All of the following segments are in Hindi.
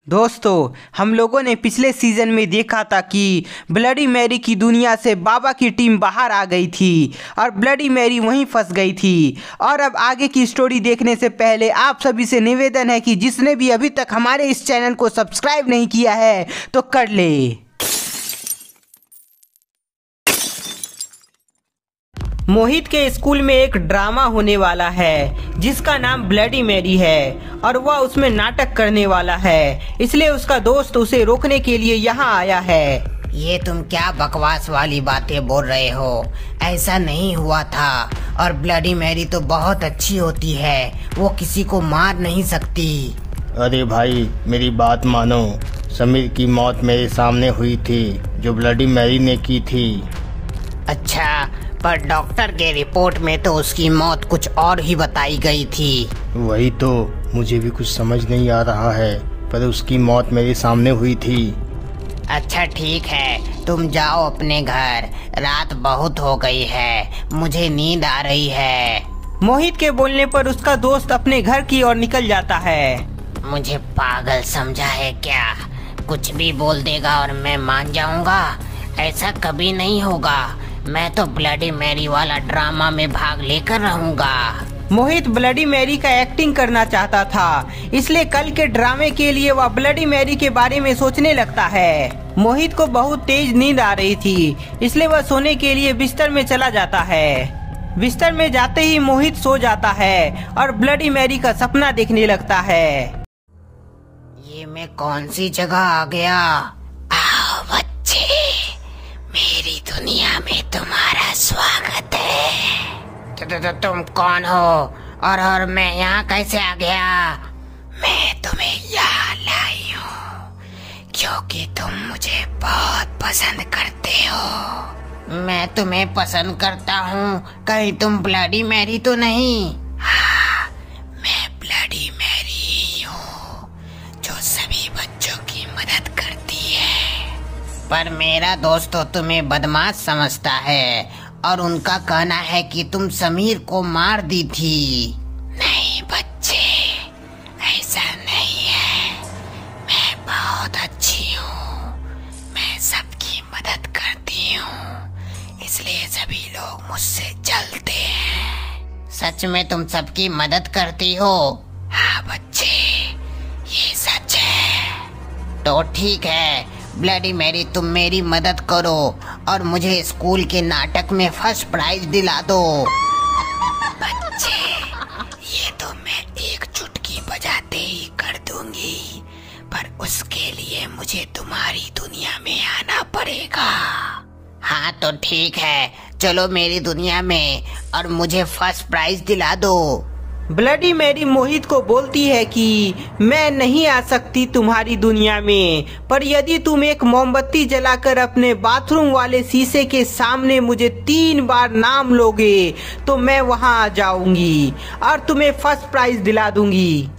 दोस्तों, हम लोगों ने पिछले सीज़न में देखा था कि ब्लडी मैरी की दुनिया से बाबा की टीम बाहर आ गई थी और ब्लडी मैरी वहीं फंस गई थी। और अब आगे की स्टोरी देखने से पहले आप सभी से निवेदन है कि जिसने भी अभी तक हमारे इस चैनल को सब्सक्राइब नहीं किया है तो कर ले। मोहित के स्कूल में एक ड्रामा होने वाला है जिसका नाम ब्लडी मैरी है और वह उसमें नाटक करने वाला है, इसलिए उसका दोस्त उसे रोकने के लिए यहाँ आया है। ये तुम क्या बकवास वाली बातें बोल रहे हो? ऐसा नहीं हुआ था। और ब्लडी मैरी तो बहुत अच्छी होती है, वो किसी को मार नहीं सकती। अरे भाई, मेरी बात मानो। समीर की मौत मेरे सामने हुई थी जो ब्लडी मैरी ने की थी। अच्छा, पर डॉक्टर के रिपोर्ट में तो उसकी मौत कुछ और ही बताई गई थी। वही तो, मुझे भी कुछ समझ नहीं आ रहा है, पर उसकी मौत मेरे सामने हुई थी। अच्छा ठीक है, तुम जाओ अपने घर, रात बहुत हो गई है, मुझे नींद आ रही है। मोहित के बोलने पर उसका दोस्त अपने घर की ओर निकल जाता है। मुझे पागल समझा है क्या? कुछ भी बोल देगा और मैं मान जाऊंगा? ऐसा कभी नहीं होगा। मैं तो ब्लडी मैरी वाला ड्रामा में भाग लेकर रहूंगा। मोहित ब्लडी मैरी का एक्टिंग करना चाहता था, इसलिए कल के ड्रामे के लिए वह ब्लडी मैरी के बारे में सोचने लगता है। मोहित को बहुत तेज नींद आ रही थी, इसलिए वह सोने के लिए बिस्तर में चला जाता है। बिस्तर में जाते ही मोहित सो जाता है और ब्लडी मैरी का सपना देखने लगता है। ये मैं कौन सी जगह आ गया? आओ बच्चे, मेरी दुनिया में तुम्हारा स्वागत है। तुम कौन हो और मैं यहाँ कैसे आ गया? मैं तुम्हें यहाँ लाई हूँ क्योंकि तुम मुझे बहुत पसंद करते हो। मैं तुम्हें पसंद करता हूँ? कहीं तुम ब्लडी मैरी तो नहीं? हाँ, मैं ब्लडी मैरी ही हूँ जो सभी बच्चों की मदद करती है। पर मेरा दोस्त तो तुम्हें बदमाश समझता है और उनका कहना है कि तुम समीर को मार दी थी। नहीं बच्चे, ऐसा नहीं है। मैं बहुत अच्छी हूँ, मैं सबकी मदद करती हूँ, इसलिए सभी लोग मुझसे जलते हैं। सच में तुम सबकी मदद करती हो? हाँ बच्चे, ये सच है। तो ठीक है ब्लडी मैरी, तुम मेरी मदद करो और मुझे स्कूल के नाटक में फर्स्ट प्राइज दिला दो। बच्चे, ये तो मैं एक चुटकी बजाते ही कर दूंगी, पर उसके लिए मुझे तुम्हारी दुनिया में आना पड़ेगा। हाँ तो ठीक है, चलो मेरी दुनिया में और मुझे फर्स्ट प्राइज दिला दो। ब्लडी मैरी मोहित को बोलती है कि मैं नहीं आ सकती तुम्हारी दुनिया में, पर यदि तुम एक मोमबत्ती जलाकर अपने बाथरूम वाले शीशे के सामने मुझे 3 बार नाम लोगे तो मैं वहां आ जाऊंगी और तुम्हें फर्स्ट प्राइज दिला दूंगी।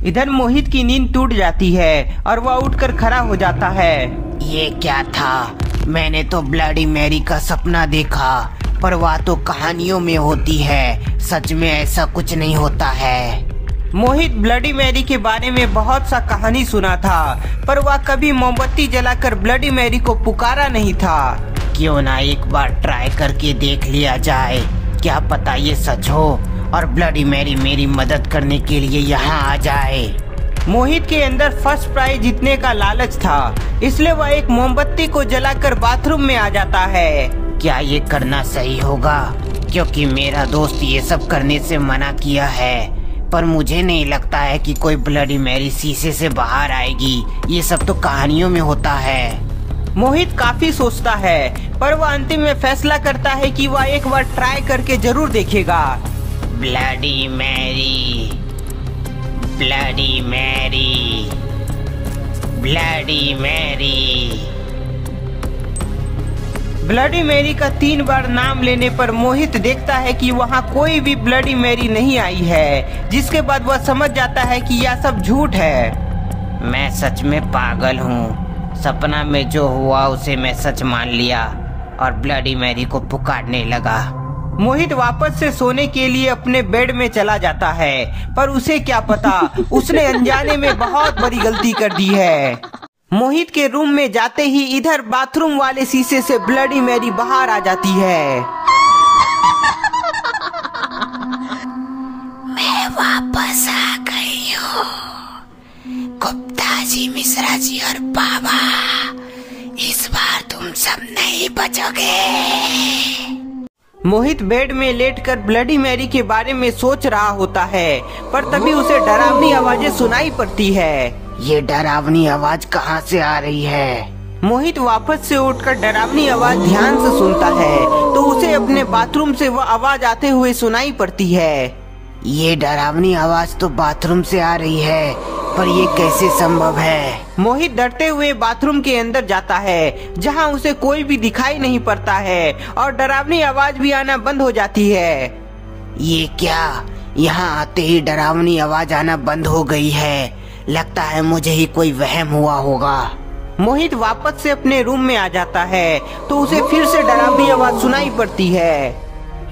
इधर मोहित की नींद टूट जाती है और वह उठकर खड़ा हो जाता है। ये क्या था? मैंने तो ब्लडी मैरी का सपना देखा, पर वह तो कहानियों में होती है, सच में ऐसा कुछ नहीं होता है। मोहित ब्लडी मैरी के बारे में बहुत सा कहानी सुना था, पर वह कभी मोमबत्ती जलाकर ब्लडी मैरी को पुकारा नहीं था। क्यों ना एक बार ट्राई करके देख लिया जाए, क्या पता ये सच हो और ब्लडी मैरी मेरी मदद करने के लिए यहाँ आ जाए। मोहित के अंदर फर्स्ट प्राइज जीतने का लालच था, इसलिए वह एक मोमबत्ती को जलाकर बाथरूम में आ जाता है। क्या ये करना सही होगा? क्योंकि मेरा दोस्त ये सब करने से मना किया है, पर मुझे नहीं लगता है कि कोई ब्लडी मैरी शीशे से बाहर आएगी। ये सब तो कहानियों में होता है। मोहित काफी सोचता है, पर वह अंतिम में फैसला करता है कि वह एक बार ट्राई करके जरूर देखेगा। Bloody Mary, bloody Mary, bloody Mary. Bloody Mary का 3 बार नाम लेने पर मोहित देखता है कि वहाँ कोई भी ब्लडी मैरी नहीं आई है, जिसके बाद वह समझ जाता है कि यह सब झूठ है। मैं सच में पागल हूँ। सपना में जो हुआ उसे मैं सच मान लिया और ब्लडी मैरी को पुकारने लगा। मोहित वापस से सोने के लिए अपने बेड में चला जाता है, पर उसे क्या पता उसने अनजाने में बहुत बड़ी गलती कर दी है। मोहित के रूम में जाते ही इधर बाथरूम वाले शीशे से ब्लडी मैरी बाहर आ जाती है। मैं वापस आ गई हूँ। गुप्ता जी, मिश्रा जी और बाबा, इस बार तुम सब नहीं बचोगे। मोहित बेड में लेटकर ब्लडी मैरी के बारे में सोच रहा होता है, पर तभी उसे डरावनी आवाजें सुनाई पड़ती है। ये डरावनी आवाज कहाँ से आ रही है? मोहित वापस से उठकर डरावनी आवाज ध्यान से सुनता है तो उसे अपने बाथरूम से वह आवाज आते हुए सुनाई पड़ती है। ये डरावनी आवाज तो बाथरूम से आ रही है, पर ये कैसे संभव है? मोहित डरते हुए बाथरूम के अंदर जाता है, जहां उसे कोई भी दिखाई नहीं पड़ता है और डरावनी आवाज भी आना बंद हो जाती है। ये क्या? यहाँ आते ही डरावनी आवाज आना बंद हो गई है। लगता है मुझे ही कोई वहम हुआ होगा। मोहित वापस से अपने रूम में आ जाता है तो उसे फिर से डरावनी आवाज सुनाई पड़ती है।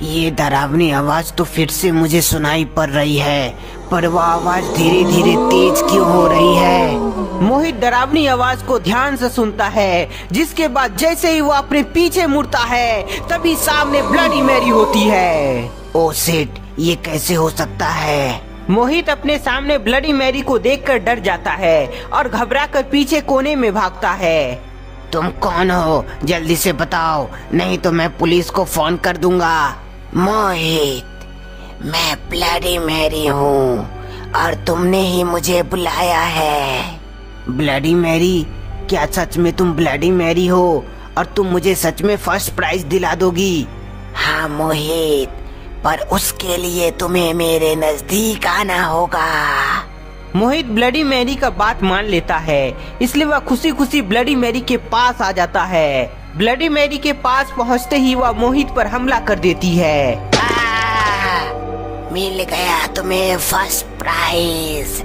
ये डरावनी आवाज तो फिर से मुझे सुनाई पड़ रही है, पर वह आवाज धीरे धीरे तेज क्यों हो रही है? मोहित डरावनी आवाज को ध्यान से सुनता है, जिसके बाद जैसे ही वो अपने पीछे मुड़ता है तभी सामने ब्लडी मैरी होती है। ओ शिट, ये कैसे हो सकता है? मोहित अपने सामने ब्लडी मैरी को देखकर डर जाता है और घबराकर पीछे कोने में भागता है। तुम कौन हो? जल्दी से बताओ, नहीं तो मैं पुलिस को फोन कर दूंगा। मोहित, मैं ब्लडी मैरी हूँ और तुमने ही मुझे बुलाया है। Bloody Mary? क्या सच में तुम ब्लडी मैरी हो और तुम मुझे सच में फर्स्ट प्राइज दिला दोगी? हाँ मोहित, पर उसके लिए तुम्हें मेरे नजदीक आना होगा। मोहित ब्लडी मैरी का बात मान लेता है, इसलिए वह खुशी खुशी ब्लडी मैरी के पास आ जाता है। ब्लडी मैरी के पास पहुंचते ही वह मोहित पर हमला कर देती है। मिल गया तुम्हें फर्स्ट प्राइज।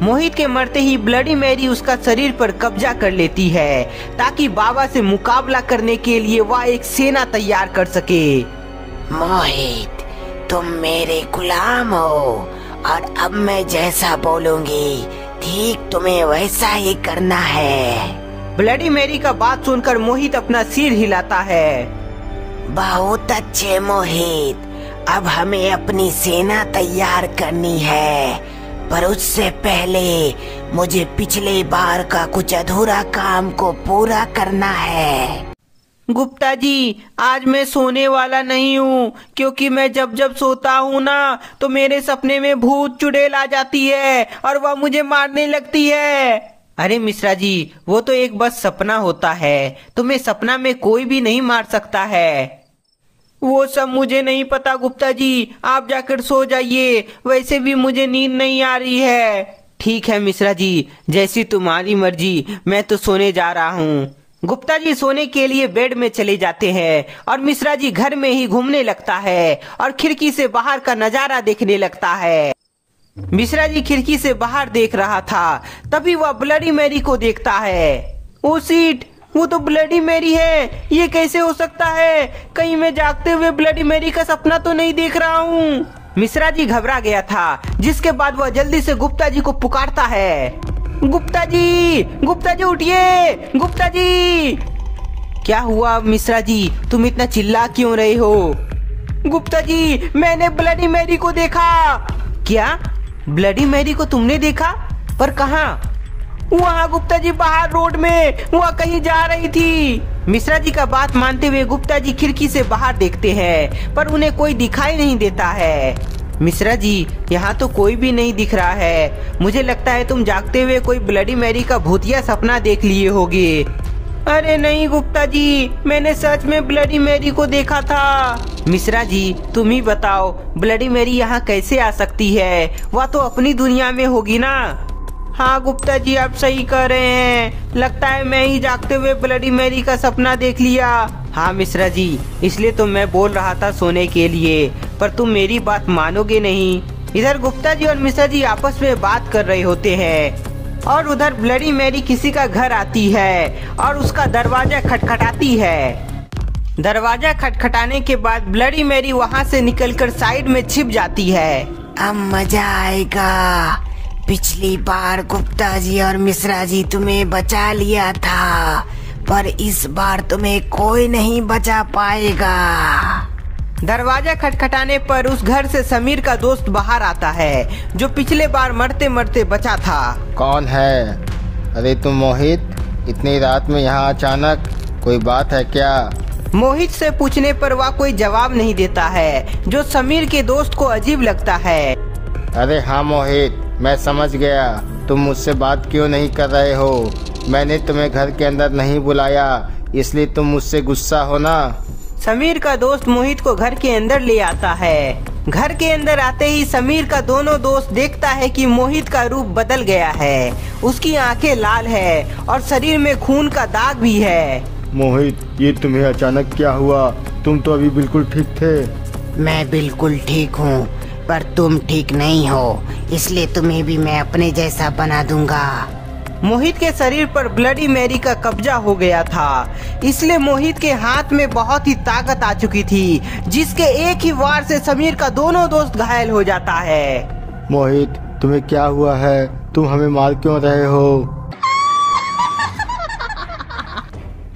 मोहित के मरते ही ब्लडी मैरी उसका शरीर पर कब्जा कर लेती है, ताकि बाबा से मुकाबला करने के लिए वह एक सेना तैयार कर सके। मोहित, तुम मेरे गुलाम हो और अब मैं जैसा बोलूंगी ठीक तुम्हें वैसा ही करना है। ब्लडी मैरी का बात सुनकर मोहित अपना सिर हिलाता है। बहुत अच्छे मोहित, अब हमें अपनी सेना तैयार करनी है, पर उससे पहले मुझे पिछले बार का कुछ अधूरा काम को पूरा करना है। गुप्ता जी, आज मैं सोने वाला नहीं हूँ, क्योंकि मैं जब जब सोता हूँ ना तो मेरे सपने में भूत चुड़ैल आ जाती है और वह मुझे मारने लगती है। अरे मिश्रा जी, वो तो एक बस सपना होता है, तुम्हें सपना में कोई भी नहीं मार सकता है। वो सब मुझे नहीं पता गुप्ता जी, आप जाकर सो जाइए, वैसे भी मुझे नींद नहीं आ रही है। ठीक है मिश्रा जी, जैसी तुम्हारी मर्जी, मैं तो सोने जा रहा हूँ। गुप्ता जी सोने के लिए बेड में चले जाते हैं और मिश्रा जी घर में ही घूमने लगता है और खिड़की से बाहर का नजारा देखने लगता है। मिश्रा जी खिड़की से बाहर देख रहा था, तभी वह ब्लडी मैरी को देखता है। ओ सीट, वो तो ब्लडी मैरी है, ये कैसे हो सकता है? कहीं मैं जागते हुए ब्लडी मैरी का सपना तो नहीं देख रहा हूँ। मिश्रा जी घबरा गया था, जिसके बाद वह जल्दी से गुप्ता जी को पुकारता है। गुप्ता जी उठिए, गुप्ता जी। क्या हुआ मिश्रा जी, तुम इतना चिल्ला क्यों रहे हो? गुप्ता जी, मैंने ब्लडी मैरी को देखा। क्या? ब्लडी मैरी को तुमने देखा? पर कहाँ? वहाँ गुप्ता जी, बाहर रोड में, वहाँ कहीं जा रही थी। मिश्रा जी का बात मानते हुए गुप्ता जी खिड़की से बाहर देखते हैं, पर उन्हें कोई दिखाई नहीं देता है। मिश्रा जी, यहाँ तो कोई भी नहीं दिख रहा है, मुझे लगता है तुम जागते हुए कोई ब्लडी मैरी का भूतिया सपना देख लिए होगे। अरे नहीं गुप्ता जी, मैंने सच में ब्लडी मैरी को देखा था। मिश्रा जी, तुम ही बताओ, ब्लडी मैरी यहाँ कैसे आ सकती है? वह तो अपनी दुनिया में होगी ना। हाँ गुप्ता जी, आप सही कह रहे हैं, लगता है मैं ही जागते हुए ब्लडी मैरी का सपना देख लिया। हाँ मिश्रा जी, इसलिए तो मैं बोल रहा था सोने के लिए, पर तुम मेरी बात मानोगे नहीं। इधर गुप्ता जी और मिश्रा जी आपस में बात कर रहे होते हैं और उधर ब्लडी मैरी किसी का घर आती है और उसका दरवाजा खटखटाती है। दरवाजा खटखटाने के बाद ब्लडी मैरी वहाँ से निकलकर साइड में छिप जाती है। अब मजा आएगा। पिछली बार गुप्ता जी और मिश्रा जी तुम्हें बचा लिया था, पर इस बार तुम्हें कोई नहीं बचा पाएगा। दरवाजा खटखटाने पर उस घर से समीर का दोस्त बाहर आता है, जो पिछले बार मरते मरते बचा था। कौन है? अरे तुम मोहित, इतनी रात में यहाँ अचानक, कोई बात है क्या? मोहित से पूछने पर वह कोई जवाब नहीं देता है, जो समीर के दोस्त को अजीब लगता है। अरे हाँ मोहित, मैं समझ गया, तुम मुझसे बात क्यों नहीं कर रहे हो। मैंने तुम्हें घर के अंदर नहीं बुलाया, इसलिए तुम मुझसे गुस्सा हो ना। समीर का दोस्त मोहित को घर के अंदर ले आता है। घर के अंदर आते ही समीर का दोनों दोस्त देखता है कि मोहित का रूप बदल गया है। उसकी आंखें लाल है और शरीर में खून का दाग भी है। मोहित, ये तुम्हें अचानक क्या हुआ? तुम तो अभी बिल्कुल ठीक थे। मैं बिल्कुल ठीक हूँ, पर तुम ठीक नहीं हो, इसलिए तुम्हें भी मैं अपने जैसा बना दूंगा। मोहित के शरीर पर ब्लडी मैरी का कब्जा हो गया था, इसलिए मोहित के हाथ में बहुत ही ताकत आ चुकी थी, जिसके एक ही वार से समीर का दोनों दोस्त घायल हो जाता है। मोहित, तुम्हें क्या हुआ है? तुम हमें मार क्यों रहे हो?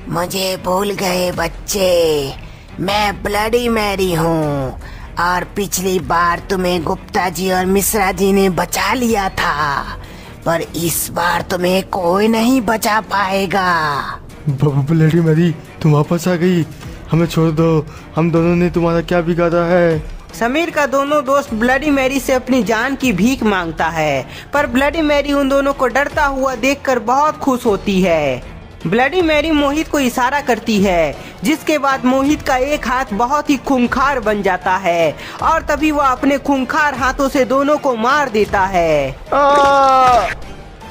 मुझे भूल गए बच्चे, मैं ब्लडी मैरी हूँ और पिछली बार तुम्हें गुप्ता जी और मिश्रा जी ने बचा लिया था, पर इस बार तुम्हें कोई नहीं बचा पाएगा। ब्लडी मैरी, तुम वापस आ गई। हमें छोड़ दो, हम दोनों ने तुम्हारा क्या बिगाड़ा है? समीर का दोनों दोस्त ब्लडी मैरी से अपनी जान की भीख मांगता है, पर ब्लडी मैरी उन दोनों को डरता हुआ देखकर बहुत खुश होती है। ब्लडी मैरी मोहित को इशारा करती है, जिसके बाद मोहित का एक हाथ बहुत ही खूंखार बन जाता है और तभी वह अपने खूंखार हाथों से दोनों को मार देता है।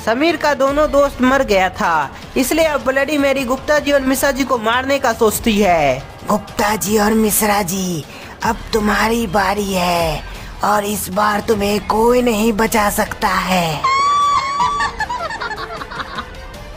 समीर का दोनों दोस्त मर गया था, इसलिए अब ब्लडी मैरी गुप्ता जी और मिश्रा जी को मारने का सोचती है। गुप्ता जी और मिश्रा जी, अब तुम्हारी बारी है और इस बार तुम्हें कोई नहीं बचा सकता है।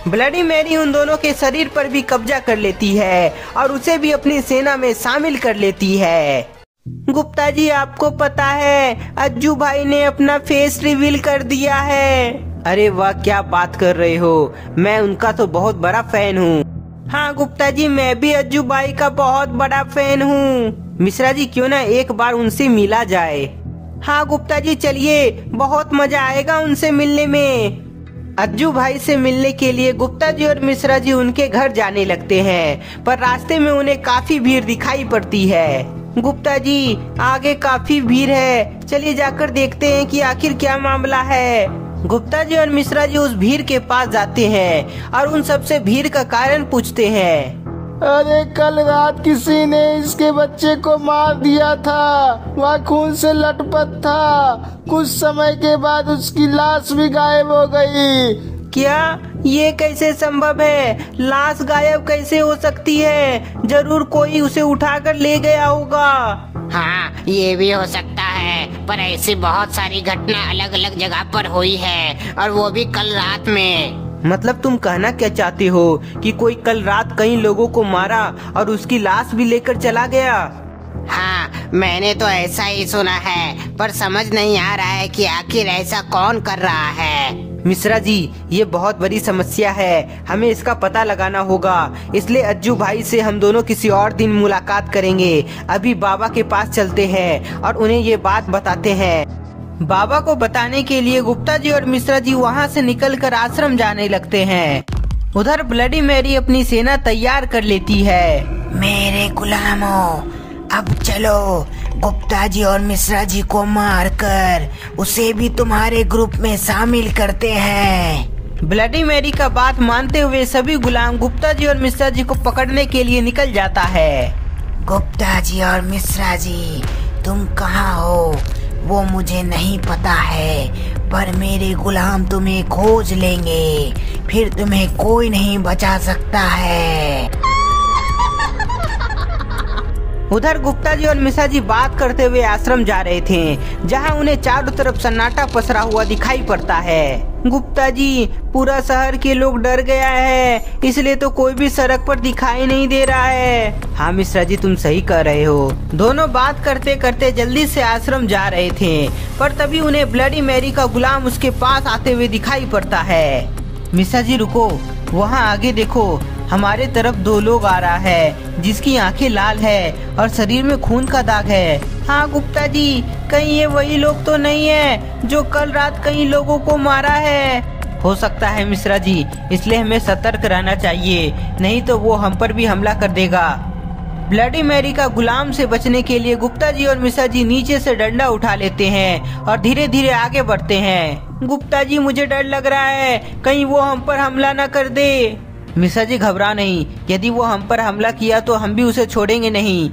ब्लडी मैरी उन दोनों के शरीर पर भी कब्जा कर लेती है और उसे भी अपनी सेना में शामिल कर लेती है। गुप्ता जी, आपको पता है अज्जू भाई ने अपना फेस रिवील कर दिया है। अरे वाह, क्या बात कर रहे हो, मैं उनका तो बहुत बड़ा फैन हूँ। हाँ गुप्ता जी, मैं भी अज्जू भाई का बहुत बड़ा फैन हूँ। मिश्रा जी, क्यों ना एक बार उनसे मिला जाए। हाँ गुप्ता जी, चलिए, बहुत मजा आएगा उनसे मिलने में। अज्जू भाई से मिलने के लिए गुप्ता जी और मिश्रा जी उनके घर जाने लगते हैं, पर रास्ते में उन्हें काफी भीड़ दिखाई पड़ती है। गुप्ता जी, आगे काफी भीड़ है, चलिए जाकर देखते हैं कि आखिर क्या मामला है। गुप्ता जी और मिश्रा जी उस भीड़ के पास जाते हैं और उन सबसे भीड़ का कारण पूछते हैं। अरे कल रात किसी ने इसके बच्चे को मार दिया था, वह खून से लटपट था। कुछ समय के बाद उसकी लाश भी गायब हो गई। क्या ये कैसे संभव है? लाश गायब कैसे हो सकती है? जरूर कोई उसे उठाकर ले गया होगा। हाँ, ये भी हो सकता है, पर ऐसी बहुत सारी घटना अलग अलग जगह पर हुई है और वो भी कल रात में। मतलब तुम कहना क्या चाहते हो कि कोई कल रात कई लोगों को मारा और उसकी लाश भी लेकर चला गया? हाँ, मैंने तो ऐसा ही सुना है, पर समझ नहीं आ रहा है कि आखिर ऐसा कौन कर रहा है। मिश्रा जी, ये बहुत बड़ी समस्या है, हमें इसका पता लगाना होगा। इसलिए अज्जू भाई से हम दोनों किसी और दिन मुलाकात करेंगे। अभी बाबा के पास चलते हैं और उन्हें ये बात बताते हैं। बाबा को बताने के लिए गुप्ता जी और मिश्रा जी वहाँ से निकलकर आश्रम जाने लगते हैं। उधर ब्लडी मैरी अपनी सेना तैयार कर लेती है। मेरे गुलामों, अब चलो गुप्ता जी और मिश्रा जी को मारकर उसे भी तुम्हारे ग्रुप में शामिल करते हैं। ब्लडी मैरी का बात मानते हुए सभी गुलाम गुप्ता जी और मिश्रा जी को पकड़ने के लिए निकल जाता है। गुप्ता जी और मिश्रा जी, तुम कहाँ हो वो मुझे नहीं पता है, पर मेरे गुलाम तुम्हें खोज लेंगे, फिर तुम्हें कोई नहीं बचा सकता है। उधर गुप्ता जी और मिश्रा जी बात करते हुए आश्रम जा रहे थे, जहां उन्हें चारों तरफ सन्नाटा पसरा हुआ दिखाई पड़ता है। गुप्ता जी, पूरा शहर के लोग डर गया है, इसलिए तो कोई भी सड़क पर दिखाई नहीं दे रहा है। हाँ मिश्रा जी, तुम सही कह रहे हो। दोनों बात करते करते जल्दी से आश्रम जा रहे थे, पर तभी उन्हें ब्लडी मैरी का गुलाम उसके पास आते हुए दिखाई पड़ता है। मिश्रा जी रुको, वहाँ आगे देखो, हमारे तरफ 2 लोग आ रहा है जिसकी आंखें लाल है और शरीर में खून का दाग है। हाँ गुप्ता जी, कहीं ये वही लोग तो नहीं है जो कल रात कई लोगों को मारा है? हो सकता है मिश्रा जी, इसलिए हमें सतर्क रहना चाहिए, नहीं तो वो हम पर भी हमला कर देगा। ब्लडी मैरी का गुलाम से बचने के लिए गुप्ता जी और मिश्रा जी नीचे से डंडा उठा लेते हैं और धीरे धीरे आगे बढ़ते हैं। गुप्ता जी, मुझे डर लग रहा है, कहीं वो हम पर हमला न कर दे। मिश्रा जी घबरा नहीं, यदि वो हम पर हमला किया तो हम भी उसे छोड़ेंगे नहीं।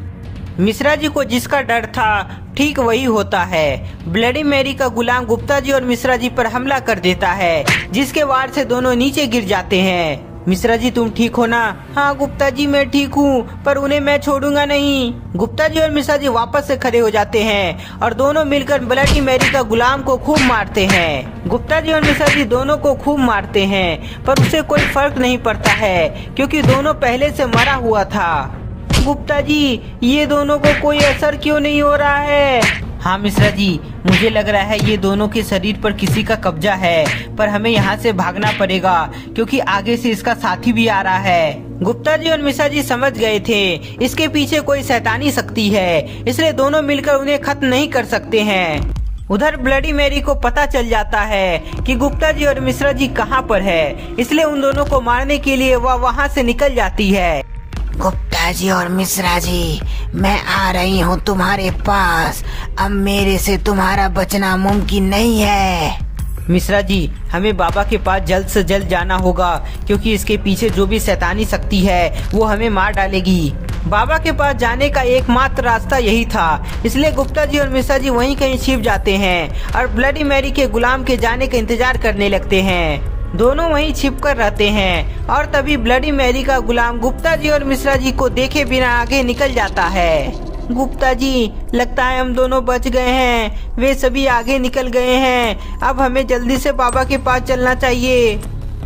मिश्रा जी को जिसका डर था ठीक वही होता है। ब्लडी मैरी का गुलाम गुप्ता जी और मिश्रा जी पर हमला कर देता है, जिसके वार से दोनों नीचे गिर जाते हैं। मिश्रा जी तुम ठीक हो ना? हाँ गुप्ता जी मैं ठीक हूँ, पर उन्हें मैं छोड़ूंगा नहीं। गुप्ता जी और मिश्रा जी वापस से खड़े हो जाते हैं और दोनों मिलकर ब्लडी मैरी का गुलाम को खूब मारते हैं। गुप्ता जी और मिश्रा जी दोनों को खूब मारते हैं, पर उसे कोई फर्क नहीं पड़ता है क्योंकि दोनों पहले से मरा हुआ था। गुप्ता जी, ये दोनों को कोई असर क्यों नहीं हो रहा है? हाँ मिश्रा जी, मुझे लग रहा है ये दोनों के शरीर पर किसी का कब्जा है, पर हमें यहाँ से भागना पड़ेगा क्योंकि आगे से इसका साथी भी आ रहा है। गुप्ता जी और मिश्रा जी समझ गए थे इसके पीछे कोई शैतानी शक्ति है, इसलिए दोनों मिलकर उन्हें खत्म नहीं कर सकते हैं। उधर ब्लडी मैरी को पता चल जाता है कि गुप्ता जी और मिश्रा जी कहाँ पर है, इसलिए उन दोनों को मारने के लिए वह वहाँ से निकल जाती है। गुप्ता जी और मिश्रा जी, मैं आ रही हूँ तुम्हारे पास, अब मेरे से तुम्हारा बचना मुमकिन नहीं है। मिश्रा जी, हमें बाबा के पास जल्द से जल्द जाना होगा क्योंकि इसके पीछे जो भी शैतानी शक्ति है वो हमें मार डालेगी। बाबा के पास जाने का एकमात्र रास्ता यही था, इसलिए गुप्ता जी और मिश्रा जी वहीं कहीं छिप जाते हैं और ब्लडी मैरी के गुलाम के जाने का इंतजार करने लगते हैं। दोनों वहीं छिपकर रहते हैं और तभी ब्लडी मैरी का गुलाम गुप्ता जी और मिश्रा जी को देखे बिना आगे निकल जाता है। गुप्ता जी, लगता है हम दोनों बच गए हैं, वे सभी आगे निकल गए हैं, अब हमें जल्दी से बाबा के पास चलना चाहिए।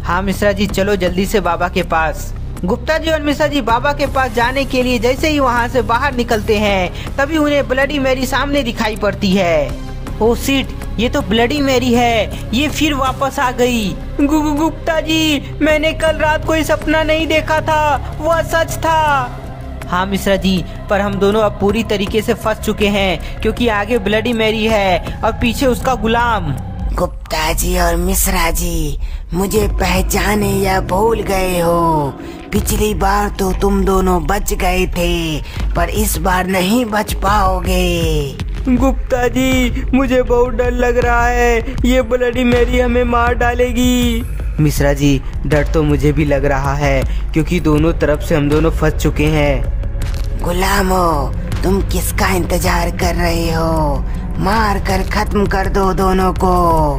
हाँ मिश्रा जी, चलो जल्दी से बाबा के पास। गुप्ता जी और मिश्रा जी बाबा के पास जाने के लिए जैसे ही वहाँ से बाहर निकलते हैं तभी उन्हें ब्लडी मैरी सामने दिखाई पड़ती है। ओ शिट, ये तो ब्लडी मैरी है, ये फिर वापस आ गई। गुप्ता जी, मैंने कल रात कोई सपना नहीं देखा था, वह सच था। हाँ मिश्रा जी, पर हम दोनों अब पूरी तरीके से फंस चुके हैं क्योंकि आगे ब्लडी मैरी है और पीछे उसका गुलाम। गुप्ता जी और मिश्रा जी, मुझे पहचाने या भूल गए हो? पिछली बार तो तुम दोनों बच गए थे, पर इस बार नहीं बच पाओगे। गुप्ता जी, मुझे बहुत डर लग रहा है, ये ब्लडी मैरी हमें मार डालेगी। मिश्रा जी, डर तो मुझे भी लग रहा है क्योंकि दोनों तरफ से हम दोनों फंस चुके हैं। गुलामो, तुम किसका इंतजार कर रहे हो? मार कर खत्म कर दो दोनों को।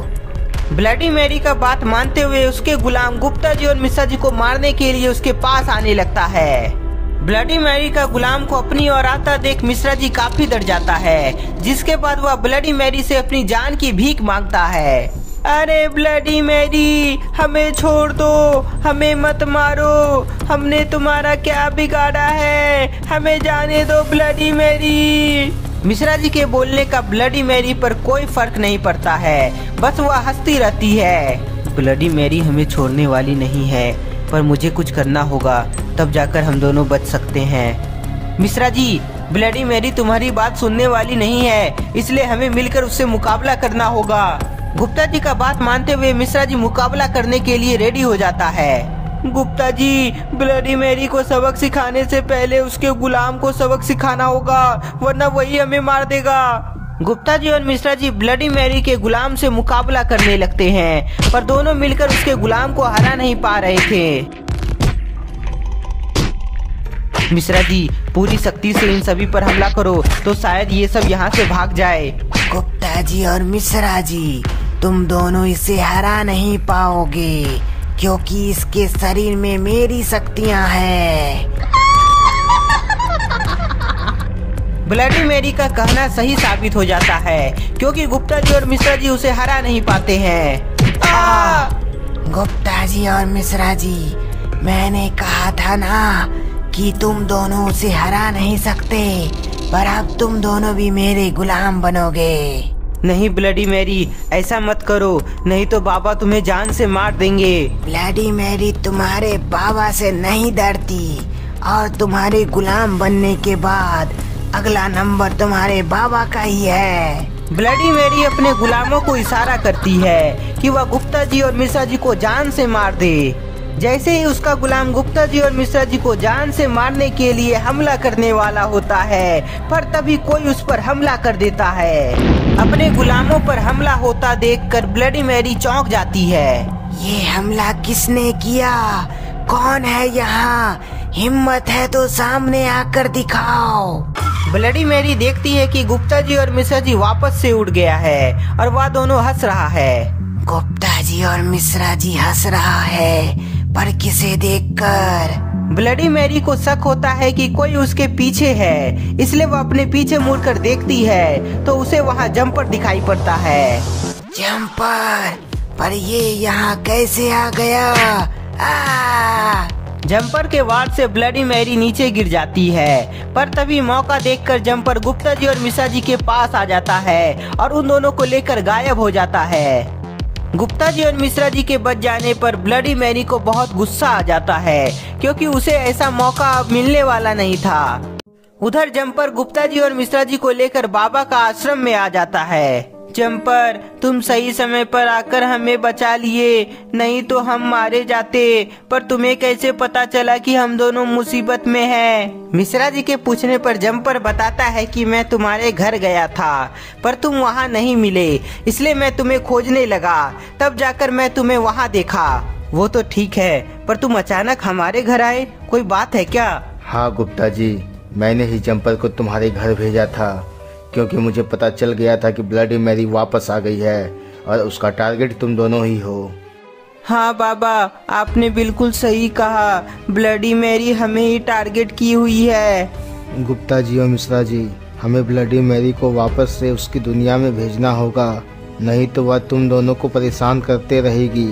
ब्लडी मैरी का बात मानते हुए उसके गुलाम गुप्ता जी और मिश्रा जी को मारने के लिए उसके पास आने लगता है। ब्लडी मैरी का गुलाम को अपनी ओर आता देख मिश्रा जी काफी डर जाता है, जिसके बाद वह ब्लडी मैरी से अपनी जान की भीख मांगता है। अरे ब्लडी मैरी, हमें छोड़ दो, हमें मत मारो, हमने तुम्हारा क्या बिगाड़ा है, हमें जाने दो ब्लडी मैरी। मिश्रा जी के बोलने का ब्लडी मैरी पर कोई फर्क नहीं पड़ता है, बस वह हंसती रहती है। ब्लडी मैरी हमें छोड़ने वाली नहीं है, पर मुझे कुछ करना होगा, तब जाकर हम दोनों बच सकते हैं। मिश्रा जी, ब्लडी मैरी तुम्हारी बात सुनने वाली नहीं है, इसलिए हमें मिलकर उससे मुकाबला करना होगा। गुप्ता जी का बात मानते हुए मिश्रा जी मुकाबला करने के लिए रेडी हो जाता है। गुप्ता जी, ब्लडी मैरी को सबक सिखाने से पहले उसके गुलाम को सबक सिखाना होगा, वरना वही हमें मार देगा। गुप्ता जी और मिश्रा जी ब्लडी मैरी के गुलाम से मुकाबला करने लगते हैं, पर दोनों मिलकर उसके गुलाम को हरा नहीं पा रहे थे। मिश्रा जी, पूरी शक्ति से इन सभी पर हमला करो तो शायद ये सब यहाँ से भाग जाए। गुप्ता जी और मिश्रा जी, तुम दोनों इसे हरा नहीं पाओगे क्योंकि इसके शरीर में मेरी शक्तियाँ हैं। ब्लडी मैरी का कहना सही साबित हो जाता है क्योंकि गुप्ता जी और मिश्रा जी उसे हरा नहीं पाते हैं। गुप्ता जी और मिश्रा जी, मैंने कहा था ना कि तुम दोनों उसे हरा नहीं सकते, पर अब तुम दोनों भी मेरे गुलाम बनोगे। नहीं ब्लडी मैरी, ऐसा मत करो, नहीं तो बाबा तुम्हें जान से मार देंगे। ब्लडी मैरी तुम्हारे बाबा से नहीं डरती, और तुम्हारे गुलाम बनने के बाद अगला नंबर तुम्हारे बाबा का ही है। ब्लडी मैरी अपने गुलामों को इशारा करती है कि वह गुप्ता जी और मिश्रा जी को जान से मार दे। जैसे ही उसका गुलाम गुप्ता जी और मिश्रा जी को जान से मारने के लिए हमला करने वाला होता है, पर तभी कोई उस पर हमला कर देता है। अपने गुलामों पर हमला होता देखकर ब्लडी मैरी चौंक जाती है। ये हमला किसने किया? कौन है यहाँ? हिम्मत है तो सामने आकर दिखाओ। ब्लडी मैरी देखती है कि गुप्ता जी और मिश्रा जी वापस से उड़ गया है और वह दोनों हंस रहा है। गुप्ता जी और मिश्रा जी हंस रहा है, पर किसे देखकर? ब्लडी मैरी को शक होता है कि कोई उसके पीछे है, इसलिए वह अपने पीछे मुड़कर देखती है तो उसे वहाँ जम्पर दिखाई पड़ता है। जम्पर? पर ये यहाँ कैसे आ गया? जम्पर के वार से ब्लडी मैरी नीचे गिर जाती है, पर तभी मौका देखकर जम्पर गुप्ता जी और मिश्रा जी के पास आ जाता है और उन दोनों को लेकर गायब हो जाता है। गुप्ता जी और मिश्रा जी के बच जाने पर ब्लडी मैरी को बहुत गुस्सा आ जाता है, क्योंकि उसे ऐसा मौका अब मिलने वाला नहीं था। उधर जम्पर गुप्ता जी और मिश्रा जी को लेकर बाबा का आश्रम में आ जाता है। जम्पर, तुम सही समय पर आकर हमें बचा लिए, नहीं तो हम मारे जाते। पर तुम्हें कैसे पता चला कि हम दोनों मुसीबत में हैं? मिश्रा जी के पूछने पर जम्पर बताता है कि मैं तुम्हारे घर गया था, पर तुम वहाँ नहीं मिले, इसलिए मैं तुम्हें खोजने लगा। तब जाकर मैं तुम्हें वहाँ देखा। वो तो ठीक है, पर तुम अचानक हमारे घर आए, कोई बात है क्या? हाँ गुप्ता जी, मैंने ही जम्पर को तुम्हारे घर भेजा था, क्योंकि मुझे पता चल गया था कि ब्लडी मैरी वापस आ गई है और उसका टारगेट तुम दोनों ही हो। हाँ बाबा, आपने बिल्कुल सही कहा, ब्लडी मैरी हमें ही टारगेट की हुई है। गुप्ता जी और मिश्रा जी, हमें ब्लडी मैरी को वापस से उसकी दुनिया में भेजना होगा, नहीं तो वह तुम दोनों को परेशान करते रहेगी।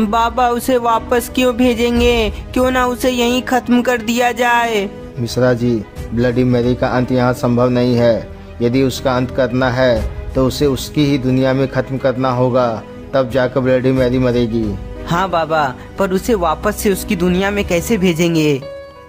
बाबा, उसे वापस क्यों भेजेंगे? क्यों ना उसे यहीं खत्म कर दिया जाए। मिश्रा जी, ब्लडी मैरी का अंत यहाँ संभव नहीं है। यदि उसका अंत करना है तो उसे उसकी ही दुनिया में खत्म करना होगा, तब जाकर ब्लडी मैरी मरेगी। हाँ बाबा, पर उसे वापस से उसकी दुनिया में कैसे भेजेंगे?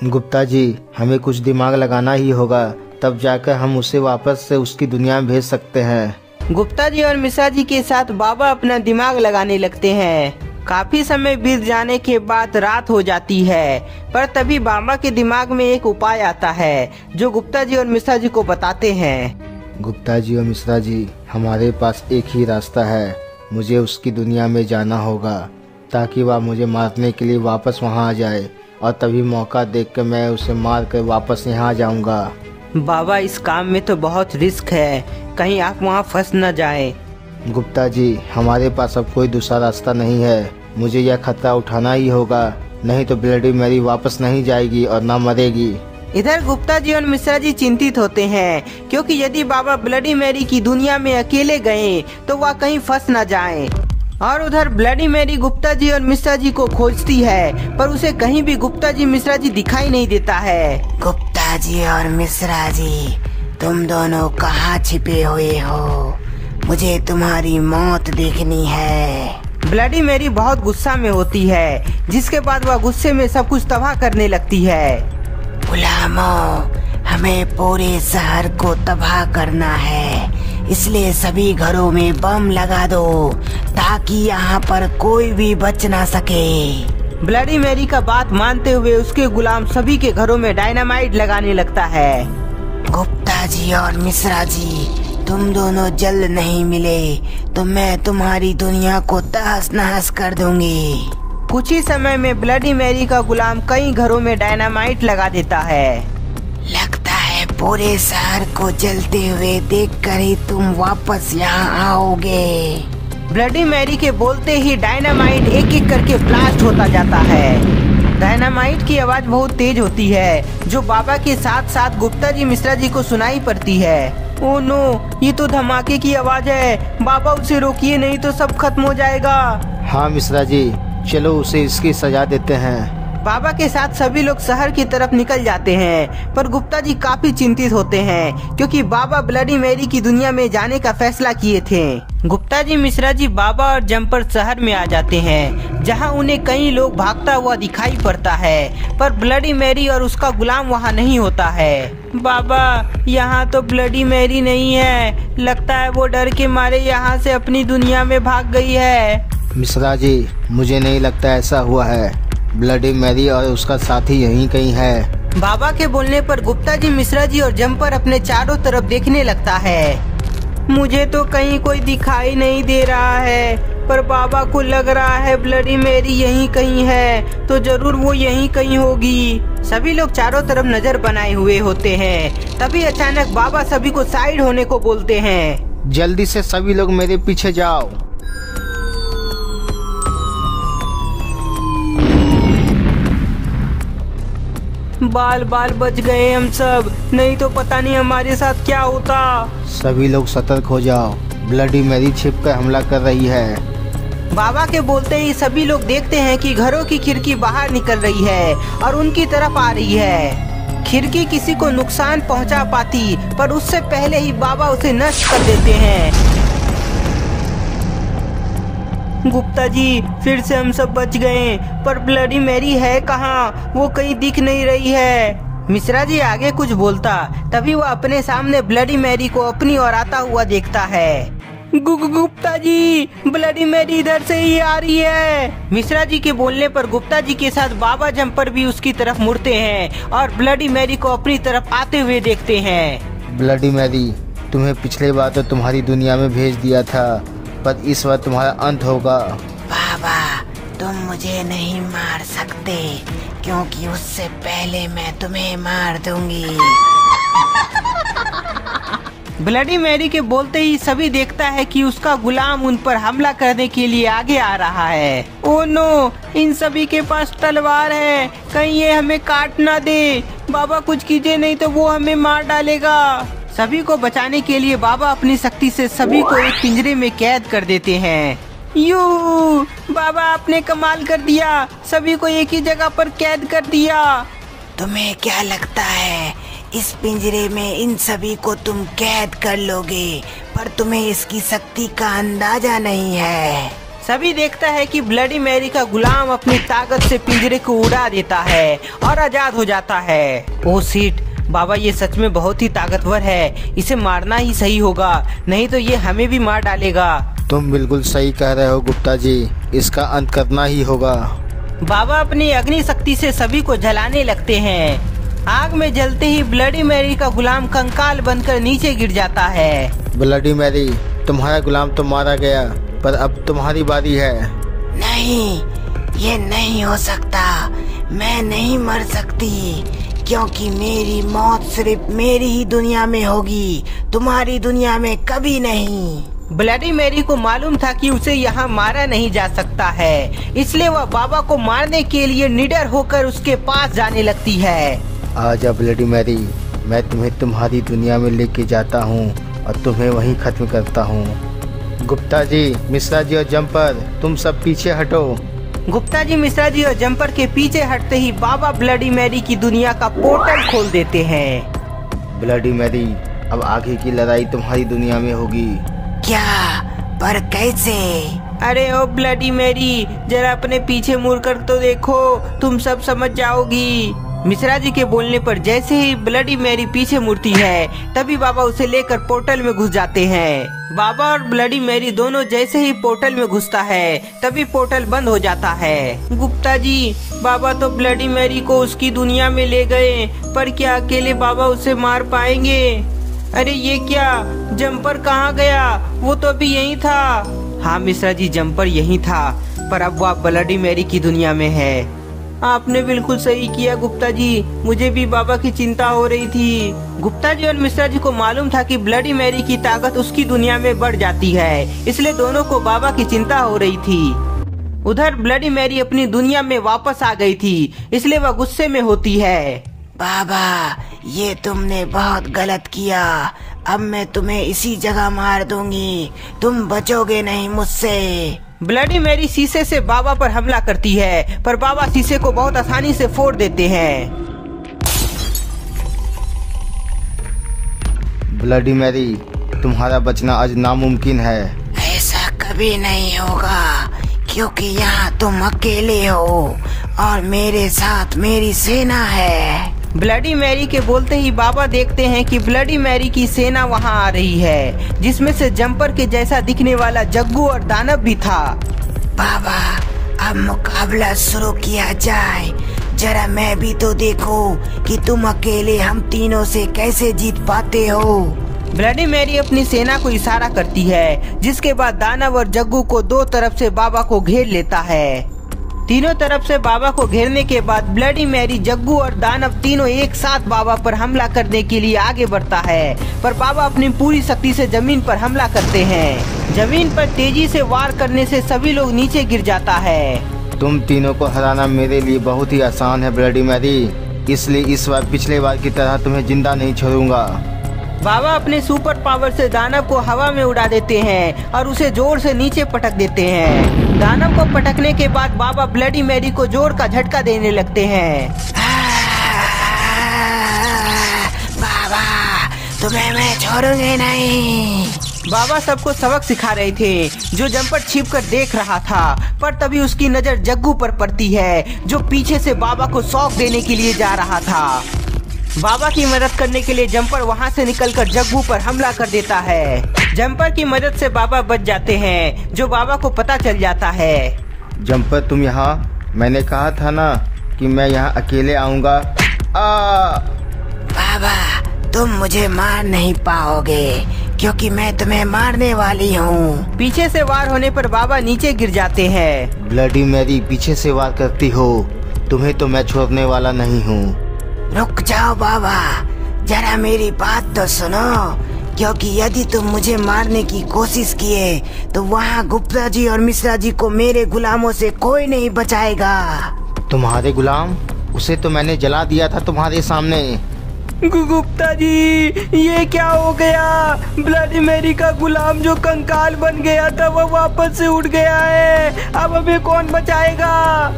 गुप्ता जी, हमें कुछ दिमाग लगाना ही होगा, तब जाकर हम उसे वापस से उसकी दुनिया में भेज सकते हैं। गुप्ता जी और मिश्रा जी के साथ बाबा अपना दिमाग लगाने लगते हैं। काफी समय बीत जाने के बाद रात हो जाती है, पर तभी बाबा के दिमाग में एक उपाय आता है जो गुप्ता जी और मिश्रा जी को बताते हैं। गुप्ता जी और मिश्रा जी, हमारे पास एक ही रास्ता है। मुझे उसकी दुनिया में जाना होगा ताकि वह मुझे मारने के लिए वापस वहां आ जाए, और तभी मौका देखकर मैं उसे मार कर वापस यहाँ आ जाऊंगा। बाबा, इस काम में तो बहुत रिस्क है, कहीं आप वहाँ फंस न जाएं। गुप्ता जी, हमारे पास अब कोई दूसरा रास्ता नहीं है। मुझे यह खतरा उठाना ही होगा, नहीं तो ब्लडी मैरी वापस नहीं जाएगी और ना मरेगी। इधर गुप्ता जी और मिश्रा जी चिंतित होते हैं, क्योंकि यदि बाबा ब्लडी मैरी की दुनिया में अकेले गए तो वह कहीं फंस न जाएं। और उधर ब्लडी मैरी गुप्ता जी और मिश्रा जी को खोजती है, पर उसे कहीं भी गुप्ता जी मिश्रा जी दिखाई नहीं देता है। गुप्ता जी और मिश्रा जी, तुम दोनों कहाँ छिपे हुए हो? मुझे तुम्हारी मौत देखनी है। ब्लडी मैरी बहुत गुस्सा में होती है, जिसके बाद वह गुस्से में सब कुछ तबाह करने लगती है। गुलामों, हमें पूरे शहर को तबाह करना है, इसलिए सभी घरों में बम लगा दो ताकि यहाँ पर कोई भी बच ना सके। ब्लडी मैरी का बात मानते हुए उसके गुलाम सभी के घरों में डायनामाइट लगाने लगता है। गुप्ता जी और मिश्रा जी, तुम दोनों जल्द नहीं मिले तो मैं तुम्हारी दुनिया को तहस नहस कर दूंगी। कुछ ही समय में ब्लडी मैरी का गुलाम कई घरों में डायनामाइट लगा देता है। लगता है पूरे शहर को जलते हुए देखकर ही तुम वापस यहाँ आओगे। ब्लडी मैरी के बोलते ही डायनामाइट एक एक करके ब्लास्ट होता जाता है। डायनामाइट की आवाज बहुत तेज होती है, जो बाबा के साथ साथ गुप्ता जी मिश्रा जी को सुनाई पड़ती है। ओह नो, ये तो धमाके की आवाज है। बाबा, उसे रोकिए, नहीं तो सब खत्म हो जाएगा। हाँ मिश्रा जी, चलो उसे इसकी सजा देते हैं। बाबा के साथ सभी लोग शहर की तरफ निकल जाते हैं, पर गुप्ता जी काफी चिंतित होते हैं क्योंकि बाबा ब्लडी मैरी की दुनिया में जाने का फैसला किए थे। गुप्ता जी, मिश्रा जी, बाबा और जम्पर शहर में आ जाते हैं, जहां उन्हें कई लोग भागता हुआ दिखाई पड़ता है, पर ब्लडी मैरी और उसका गुलाम वहां नहीं होता है। बाबा, यहाँ तो ब्लडी मैरी नहीं है, लगता है वो डर के मारे यहाँ से अपनी दुनिया में भाग गई है। मिश्रा जी, मुझे नहीं लगता ऐसा हुआ है। ब्लडी मैरी और उसका साथी यहीं कहीं है। बाबा के बोलने पर गुप्ता जी, मिश्रा जी और जम्पर अपने चारों तरफ देखने लगता है। मुझे तो कहीं कोई दिखाई नहीं दे रहा है, पर बाबा को लग रहा है ब्लडी मैरी यहीं कहीं है, तो जरूर वो यहीं कहीं होगी। सभी लोग चारों तरफ नजर बनाए हुए होते हैं। तभी अचानक बाबा सभी को साइड होने को बोलते हैं। जल्दी से सभी लोग मेरे पीछे जाओ। बाल बाल बच गए हम सब, नहीं तो पता नहीं हमारे साथ क्या होता। सभी लोग सतर्क हो जाओ, ब्लडी मैरी छिपकर हमला कर रही है। बाबा के बोलते ही सभी लोग देखते हैं कि घरों की खिड़की बाहर निकल रही है और उनकी तरफ आ रही है। खिड़की किसी को नुकसान पहुंचा पाती, पर उससे पहले ही बाबा उसे नष्ट कर देते हैं। गुप्ता जी, फिर से हम सब बच गए, पर ब्लडी मैरी है कहाँ? वो कहीं दिख नहीं रही है। मिश्रा जी आगे कुछ बोलता, तभी वो अपने सामने ब्लडी मैरी को अपनी ओर आता हुआ देखता है। गुप्ता जी, ब्लडी मैरी इधर से ही आ रही है। मिश्रा जी के बोलने पर गुप्ता जी के साथ बाबा जम्पर भी उसकी तरफ मुड़ते हैं और ब्लडी मैरी को अपनी तरफ आते हुए देखते हैं। ब्लडी मैरी, तुम्हें पिछले बार तो तुम्हारी दुनिया में भेज दिया था, पर इस बार तुम्हारा अंत होगा। बाबा, तुम मुझे नहीं मार सकते, क्योंकि उससे पहले मैं तुम्हें मार दूंगी। ब्लडी मैरी के बोलते ही सभी देखता है कि उसका गुलाम उन पर हमला करने के लिए आगे आ रहा है। ओ नो, इन सभी के पास तलवार है, कहीं ये हमें काट ना दे। बाबा कुछ कीजिए, नहीं तो वो हमें मार डालेगा। सभी को बचाने के लिए बाबा अपनी शक्ति से सभी को एक पिंजरे में कैद कर देते हैं। यू, बाबा आपने कमाल कर दिया, सभी को एक ही जगह पर कैद कर दिया। तुम्हें क्या लगता है इस पिंजरे में इन सभी को तुम कैद कर लोगे, पर तुम्हें इसकी शक्ति का अंदाजा नहीं है। सभी देखता है कि ब्लडी मैरी का गुलाम अपनी ताकत से पिंजरे को उड़ा देता है और आजाद हो जाता है। ओ सीट, बाबा ये सच में बहुत ही ताकतवर है, इसे मारना ही सही होगा, नहीं तो ये हमें भी मार डालेगा। तुम बिल्कुल सही कह रहे हो गुप्ता जी, इसका अंत करना ही होगा। बाबा अपनी अग्नि शक्ति से सभी को जलाने लगते हैं। आग में जलते ही ब्लडी मैरी का गुलाम कंकाल बनकर नीचे गिर जाता है। ब्लडी मैरी, तुम्हारा गुलाम तो मारा गया, पर अब तुम्हारी बारी है। नहीं, ये नहीं हो सकता, मैं नहीं मर सकती, क्योंकि मेरी मौत सिर्फ मेरी ही दुनिया में होगी, तुम्हारी दुनिया में कभी नहीं। ब्लडी मैरी को मालूम था कि उसे यहाँ मारा नहीं जा सकता है, इसलिए वह बाबा को मारने के लिए निडर होकर उसके पास जाने लगती है। आजा ब्लडी मैरी, मैं तुम्हें तुम्हारी दुनिया में लेके जाता हूँ और तुम्हें वहीं खत्म करता हूँ। गुप्ता जी, मिश्रा जी और जम्पर, तुम सब पीछे हटो। गुप्ता जी, मिश्रा जी और जम्पर के पीछे हटते ही बाबा ब्लडी मैरी की दुनिया का पोर्टल खोल देते हैं। ब्लडी मैरी, अब आगे की लड़ाई तुम्हारी दुनिया में होगी। क्या? पर कैसे? अरे ओ ब्लडी मैरी, जरा अपने पीछे मुड़कर तो देखो, तुम सब समझ जाओगी। मिश्रा जी के बोलने पर जैसे ही ब्लडी मैरी पीछे मुड़ती है, तभी बाबा उसे लेकर पोर्टल में घुस जाते हैं। बाबा और ब्लडी मैरी दोनों जैसे ही पोर्टल में घुसता है, तभी पोर्टल बंद हो जाता है। गुप्ता जी, बाबा तो ब्लडी मैरी को उसकी दुनिया में ले गए, पर क्या अकेले बाबा उसे मार पाएंगे? अरे ये क्या, जम्पर कहाँ गया? वो तो अभी यहीं था। हाँ मिश्रा जी, जम्पर यहीं था, पर अब वह ब्लडी मैरी की दुनिया में है। आपने बिल्कुल सही किया गुप्ता जी, मुझे भी बाबा की चिंता हो रही थी। गुप्ता जी और मिश्रा जी को मालूम था कि ब्लडी मैरी की ताकत उसकी दुनिया में बढ़ जाती है, इसलिए दोनों को बाबा की चिंता हो रही थी। उधर ब्लडी मैरी अपनी दुनिया में वापस आ गई थी, इसलिए वह गुस्से में होती है। बाबा, ये तुमने बहुत गलत किया, अब मैं तुम्हें इसी जगह मार दूंगी, तुम बचोगे नहीं मुझसे। ब्लडी मैरी शीशे से बाबा पर हमला करती है, पर बाबा शीशे को बहुत आसानी से फोड़ देते हैं। ब्लडी मैरी, तुम्हारा बचना आज नामुमकिन है। ऐसा कभी नहीं होगा, क्योंकि यहाँ तुम अकेले हो और मेरे साथ मेरी सेना है। ब्लडी मैरी के बोलते ही बाबा देखते हैं कि ब्लडी मैरी की सेना वहाँ आ रही है, जिसमें से जंपर के जैसा दिखने वाला जग्गू और दानव भी था। बाबा, अब मुकाबला शुरू किया जाए। जरा मैं भी तो देखूं कि तुम अकेले हम तीनों से कैसे जीत पाते हो। ब्लडी मैरी अपनी सेना को इशारा करती है, जिसके बाद दानव और जग्गू को दो तरफ से बाबा को घेर लेता है। तीनों तरफ से बाबा को घेरने के बाद ब्लडी मैरी, जग्गू और दानव तीनों एक साथ बाबा पर हमला करने के लिए आगे बढ़ता है, पर बाबा अपनी पूरी शक्ति से जमीन पर हमला करते हैं। जमीन पर तेजी से वार करने से सभी लोग नीचे गिर जाता है। तुम तीनों को हराना मेरे लिए बहुत ही आसान है ब्लडी मैरी, इसलिए इस बार पिछले बार की तरह तुम्हें जिंदा नहीं छोड़ूंगा। बाबा अपने सुपर पावर से दानव को हवा में उड़ा देते हैं और उसे जोर से नीचे पटक देते हैं। दानव को पटकने के बाद बाबा ब्लडी मैरी को जोर का झटका देने लगते हैं। बाबा, तुम्हें मैं छोड़ूंगी नहीं। बाबा सबको सबक सिखा रहे थे, जो जंपर छिपकर देख रहा था, पर तभी उसकी नजर जग्गू पर पड़ती है, जो पीछे से बाबा को शॉक देने के लिए जा रहा था। बाबा की मदद करने के लिए जंपर वहां से निकलकर जग्गू पर हमला कर देता है। जंपर की मदद से बाबा बच जाते हैं, जो बाबा को पता चल जाता है। जंपर, तुम यहाँ, मैंने कहा था ना कि मैं यहाँ अकेले आऊंगा। बाबा, तुम मुझे मार नहीं पाओगे, क्योंकि मैं तुम्हें मारने वाली हूँ। पीछे से वार होने पर बाबा नीचे गिर जाते हैं। ब्लडी मैरी, पीछे से वार करती हो, तुम्हें तो मैं छोड़ने वाला नहीं हूँ। रुक जाओ बाबा, जरा मेरी बात तो सुनो, क्योंकि यदि तुम मुझे मारने की कोशिश किए तो वहाँ गुप्ता जी और मिश्रा जी को मेरे गुलामों से कोई नहीं बचाएगा। तुम्हारे गुलाम? उसे तो मैंने जला दिया था तुम्हारे सामने। गुप्ता जी, ये क्या हो गया? ब्लडी मैरी का गुलाम जो कंकाल बन गया था वो वापस से उठ गया है, अब हमें कौन बचाएगा?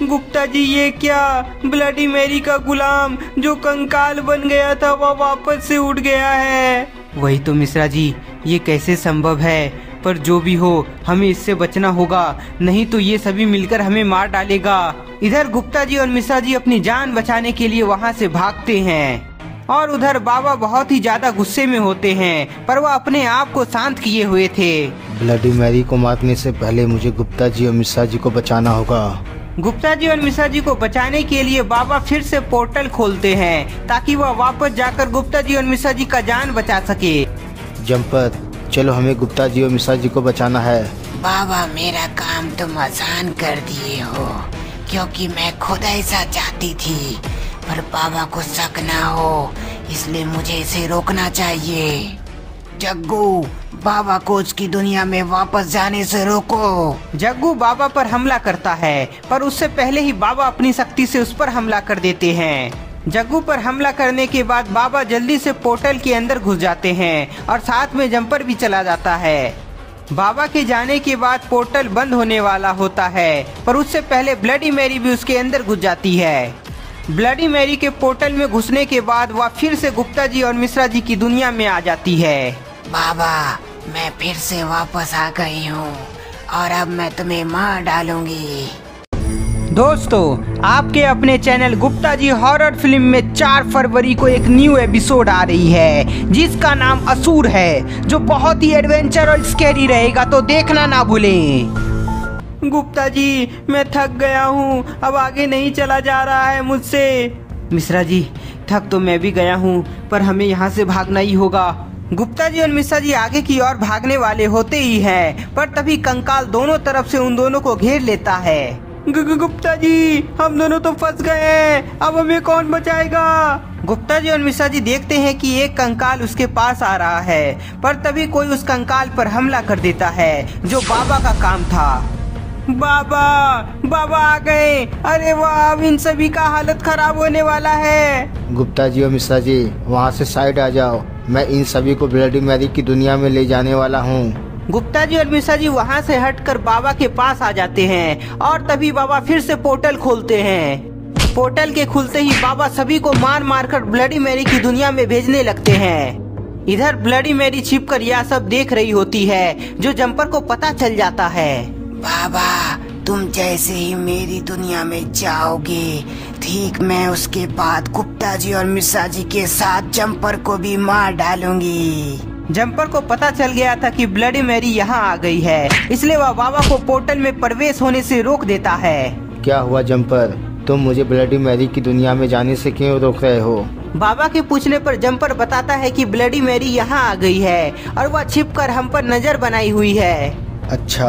गुप्ता जी, ये क्या? ब्लडी मैरी का गुलाम जो कंकाल बन गया था वो वापस से उठ गया है। वही तो मिश्रा जी, ये कैसे संभव है? पर जो भी हो, हमें इससे बचना होगा, नहीं तो ये सभी मिलकर हमें मार डालेगा। इधर गुप्ता जी और मिश्रा जी अपनी जान बचाने के लिए वहाँ से भागते हैं, और उधर बाबा बहुत ही ज्यादा गुस्से में होते हैं, पर वह अपने आप को शांत किए हुए थे। ब्लडी मैरी को मारने से पहले मुझे गुप्ता जी और मिश्रा जी को बचाना होगा। गुप्ता जी और मिश्रा जी को बचाने के लिए बाबा फिर से पोर्टल खोलते हैं, ताकि वह वापस जाकर गुप्ता जी और मिश्रा जी का जान बचा सके। जंपर, चलो, हमें गुप्ता जी और मिश्रा जी को बचाना है। बाबा, मेरा काम तुम आसान कर दिए हो, क्योंकि मैं खुद ऐसा चाहती थी, पर बाबा को शक ना हो, इसलिए मुझे इसे रोकना चाहिए। जग्गू, बाबा को उसकी दुनिया में वापस जाने से रोको। जग्गू बाबा पर हमला करता है, पर उससे पहले ही बाबा अपनी शक्ति से उस पर हमला कर देते हैं। जग्गू पर हमला करने के बाद बाबा जल्दी से पोर्टल के अंदर घुस जाते हैं, और साथ में जंपर भी चला जाता है। बाबा के जाने के बाद पोर्टल बंद होने वाला होता है, पर उससे पहले ब्लडी मैरी भी उसके अंदर घुस जाती है। ब्लडी मैरी के पोर्टल में घुसने के बाद वह फिर से गुप्ता जी और मिश्रा जी की दुनिया में आ जाती है। बाबा, मैं फिर से वापस आ गई हूँ, और अब मैं तुम्हें मार डालूंगी। दोस्तों, आपके अपने channel Gupta ji horror film में 4 फरवरी को एक न्यू एपिसोड आ रही है, जिसका नाम असुर है, जो बहुत ही एडवेंचर और स्कैरी रहेगा, तो देखना ना भूलें। गुप्ता जी, मैं थक गया हूँ, अब आगे नहीं चला जा रहा है मुझसे। मिश्रा जी, थक तो मैं भी गया हूँ, पर हमें यहाँ से भागना ही होगा। गुप्ता जी और मिश्रा जी आगे की ओर भागने वाले होते ही हैं, पर तभी कंकाल दोनों तरफ से उन दोनों को घेर लेता है। गुप्ता जी, हम दोनों तो फंस गए हैं, अब हमें कौन बचाएगा? गुप्ता जी और मिश्रा जी देखते हैं कि एक कंकाल उसके पास आ रहा है, पर तभी कोई उस कंकाल पर हमला कर देता है, जो बाबा का काम था। बाबा आ गए। अरे वाह, अब इन सभी का हालत खराब होने वाला है। गुप्ता जी और मिश्रा जी, वहाँ से साइड आ जाओ, मैं इन सभी को ब्लडी मैरी की दुनिया में ले जाने वाला हूँ। गुप्ता जी और मिश्रा जी वहाँ से हटकर बाबा के पास आ जाते हैं और तभी बाबा फिर से पोर्टल खोलते हैं। पोर्टल के खुलते ही बाबा सभी को मार मार कर ब्लडी मैरी की दुनिया में भेजने लगते हैं। इधर ब्लडी मैरी छिपकर यह सब देख रही होती है, जो जंपर को पता चल जाता है। बाबा, तुम जैसे ही मेरी दुनिया में जाओगे, ठीक मैं उसके बाद गुप्ता जी और मिश्रा जी के साथ जंपर को भी मार डालूंगी। जंपर को पता चल गया था कि ब्लडी मैरी यहाँ आ गई है, इसलिए वह बाबा को पोर्टल में प्रवेश होने से रोक देता है। क्या हुआ जंपर, तुम मुझे ब्लडी मैरी की दुनिया में जाने से क्यों रोक रहे हो? बाबा के पूछने पर जंपर बताता है कि ब्लडी मैरी यहाँ आ गई है और वह छिपकर हम पर नजर बनाई हुई है। अच्छा,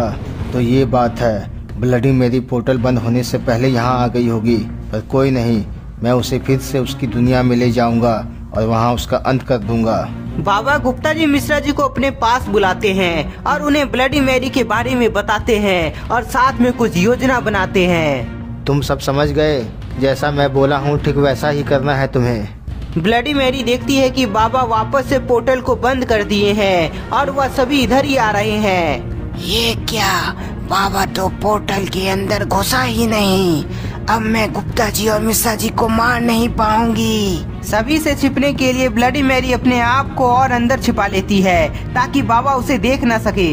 तो ये बात है। ब्लडी मैरी पोर्टल बंद होने से पहले यहाँ आ गई होगी, पर कोई नहीं, मैं उसे फिर से उसकी दुनिया में ले जाऊंगा और वहाँ उसका अंत कर दूंगा। बाबा गुप्ता जी मिश्रा जी को अपने पास बुलाते हैं और उन्हें ब्लडी मैरी के बारे में बताते हैं और साथ में कुछ योजना बनाते हैं। तुम सब समझ गए? जैसा मैं बोला हूँ ठीक वैसा ही करना है तुम्हें। ब्लडी मैरी देखती है कि बाबा वापस से पोर्टल को बंद कर दिए हैं और वह सभी इधर ही आ रहे हैं। ये क्या, बाबा तो पोर्टल के अंदर घुसा ही नहीं। अब मैं गुप्ता जी और मिश्रा जी को मार नहीं पाऊंगी। सभी से छिपने के लिए ब्लडी मैरी अपने आप को और अंदर छिपा लेती है ताकि बाबा उसे देख न सके।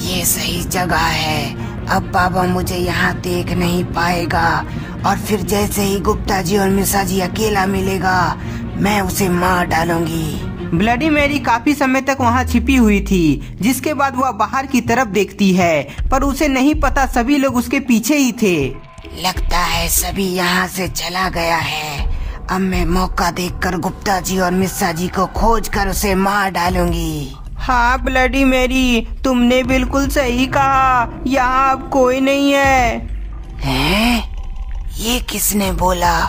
ये सही जगह है, अब बाबा मुझे यहाँ देख नहीं पाएगा और फिर जैसे ही गुप्ता जी और मिश्रा जी अकेला मिलेगा, मैं उसे मार डालूंगी। ब्लडी मैरी काफी समय तक वहाँ छिपी हुई थी, जिसके बाद वह बाहर की तरफ देखती है, पर उसे नहीं पता सभी लोग उसके पीछे ही थे। लगता है सभी यहाँ से चला गया है। अब मैं मौका देखकर गुप्ता जी और मिश्रा जी को खोज कर उसे मार डालूंगी। हाँ ब्लडी मैरी, तुमने बिल्कुल सही कहा, यहाँ अब कोई नहीं है। हैं? ये किसने बोला?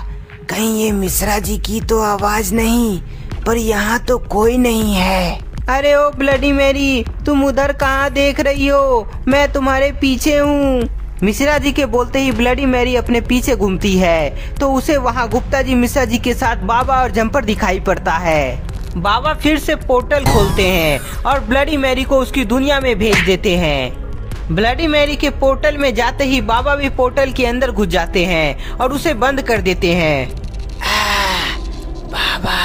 कहीं ये मिश्रा जी की तो आवाज नहीं, पर यहाँ तो कोई नहीं है। अरे ओ ब्लडी मैरी, तुम उधर कहाँ देख रही हो? मैं तुम्हारे पीछे हूँ। मिश्रा जी के बोलते ही ब्लडी मैरी अपने पीछे घूमती है तो उसे वहाँ गुप्ता जी मिश्रा जी के साथ बाबा और जंपर दिखाई पड़ता है। बाबा फिर से पोर्टल खोलते हैं और ब्लडी मैरी को उसकी दुनिया में भेज देते हैं। ब्लडी मैरी के पोर्टल में जाते ही बाबा भी पोर्टल के अंदर घुस जाते हैं और उसे बंद कर देते हैं। बाबा,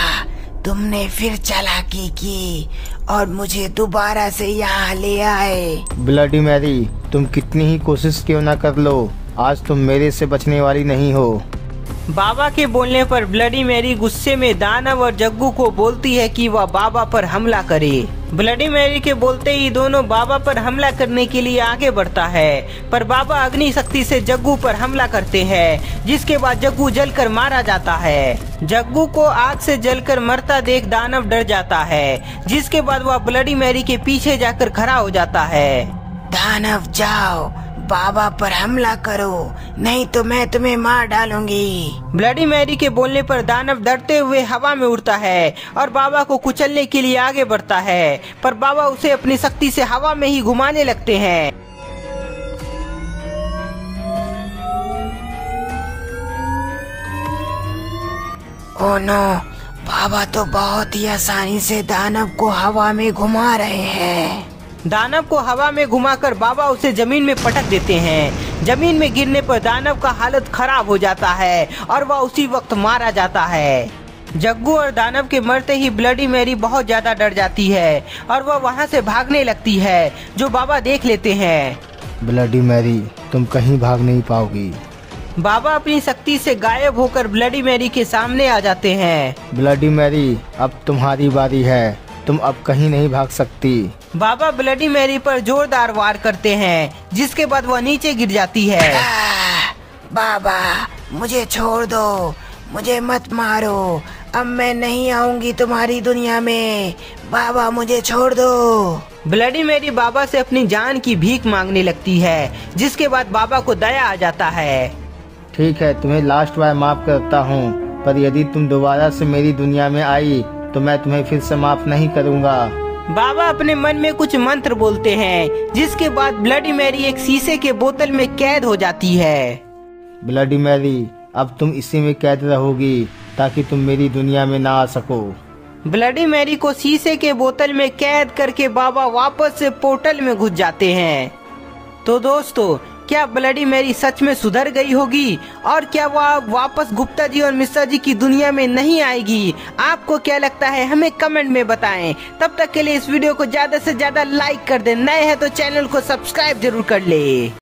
तुमने फिर चालाकी की और मुझे दोबारा से यहाँ ले आए। ब्लडी मैरी, तुम कितनी ही कोशिश क्यों ना कर लो, आज तुम मेरे से बचने वाली नहीं हो। बाबा के बोलने पर ब्लडी मैरी गुस्से में दानव और जग्गू को बोलती है कि वह बाबा पर हमला करे। ब्लडी मैरी के बोलते ही दोनों बाबा पर हमला करने के लिए आगे बढ़ता है, पर बाबा अग्नि शक्ति से जग्गू पर हमला करते हैं, जिसके बाद जग्गू जलकर मारा जाता है। जग्गू को आग से जलकर मरता देख दानव डर जाता है, जिसके बाद वह ब्लडी मैरी के पीछे जाकर खड़ा हो जाता है। दानव जाओ, बाबा पर हमला करो, नहीं तो मैं तुम्हें मार डालूंगी। ब्लडी मैरी के बोलने पर दानव डरते हुए हवा में उड़ता है और बाबा को कुचलने के लिए आगे बढ़ता है, पर बाबा उसे अपनी शक्ति से हवा में ही घुमाने लगते हैं। ओह नो, बाबा तो बहुत ही आसानी से दानव को हवा में घुमा रहे हैं। दानव को हवा में घुमाकर बाबा उसे जमीन में पटक देते हैं। जमीन में गिरने पर दानव का हालत खराब हो जाता है और वह उसी वक्त मारा जाता है। जग्गू और दानव के मरते ही ब्लडी मैरी बहुत ज्यादा डर जाती है और वह वहां से भागने लगती है, जो बाबा देख लेते हैं। ब्लडी मैरी, तुम कहीं भाग नहीं पाओगी। बाबा अपनी शक्ति से गायब होकर ब्लडी मैरी के सामने आ जाते हैं। ब्लडी मैरी, अब तुम्हारी बारी है, तुम अब कहीं नहीं भाग सकती। बाबा ब्लडी मैरी पर जोरदार वार करते हैं, जिसके बाद वह नीचे गिर जाती है। बाबा, मुझे छोड़ दो, मुझे मत मारो, अब मैं नहीं आऊंगी तुम्हारी दुनिया में। बाबा मुझे छोड़ दो। ब्लडी मैरी बाबा से अपनी जान की भीख मांगने लगती है, जिसके बाद बाबा को दया आ जाता है। ठीक है, तुम्हें लास्ट बार माफ करता हूँ, पर यदि तुम दोबारा से मेरी दुनिया में आई तो मैं तुम्हें फिर से माफ नहीं करूँगा। बाबा अपने मन में कुछ मंत्र बोलते हैं, जिसके बाद ब्लडी मैरी एक शीशे के बोतल में कैद हो जाती है। ब्लडी मैरी, अब तुम इसी में कैद रहोगी ताकि तुम मेरी दुनिया में ना आ सको। ब्लडी मैरी को शीशे के बोतल में कैद करके बाबा वापस से पोर्टल में घुस जाते हैं। तो दोस्तों, क्या ब्लडी मैरी सच में सुधर गई होगी और क्या वह वापस गुप्ता जी और मिश्रा जी की दुनिया में नहीं आएगी? आपको क्या लगता है हमें कमेंट में बताएं। तब तक के लिए इस वीडियो को ज्यादा से ज्यादा लाइक कर दें। नए हैं तो चैनल को सब्सक्राइब जरूर कर ले।